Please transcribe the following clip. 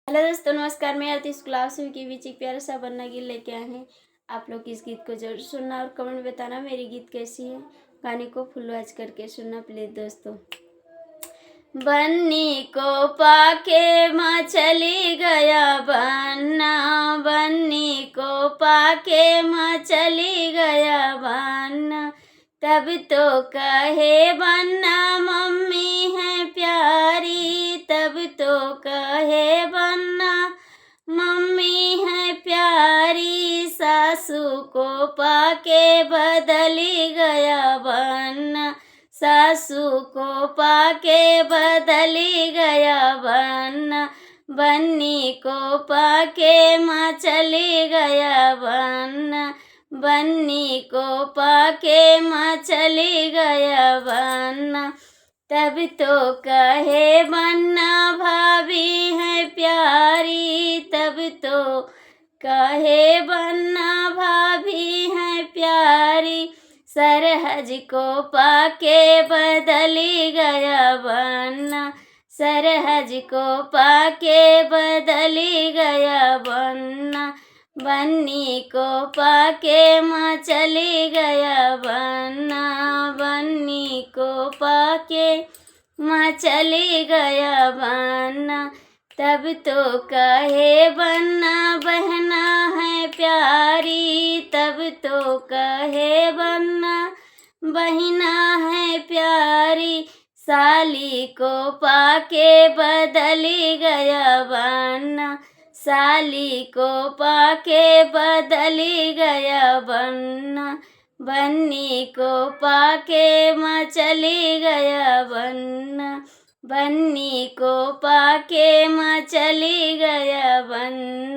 Hello दोस्तों, नमस्कार। मैं आरती क्लास के बीच एक प्यारा सा बन्ना गीत लेके आए हैं। आप लोग इस गीत को जरूर सुनना और कमेंट में बताना मेरी गीत कैसी है। गाने को फुल वॉच करके सुनना प्लीज दोस्तों। बन्नी को पाके माँ चली गया बन्ना, बन्नी को पाके माँ चली गया बन्ना। तब तो कहे बन्ना मम्मी है प्यारी, तब तो कहे बन्ना मम्मी है प्यारी। सासू को पाके बदली गया बन्ना, सासू को पाके बदली गया बन्ना। बन्नी को पाके माँ चली गया बन्ना, बन्नी को पाके माँ चली गया बन्ना। तब तो कहे बन्ना भाभी है प्यारी, तब तो कहे बन्ना भाभी है प्यारी। सरहज को पाके बदली गया बन्ना, सरहज को पाके बदली गया बन्ना। बन्नी को पाके माँ चली गया बन्ना, बन्नी को पाके माँ चली गया बन्ना। तब तो कहे बन्ना बहना है प्यारी, तब तो कहे बन्ना बहिना है प्यारी। साली को पाके बदली गया बन्ना, साली को पाके बदली गया बन्ना। बन्नी को पाके माँ चली गया बन्ना, बन्नी को पाके माँ चली गया बन्ना।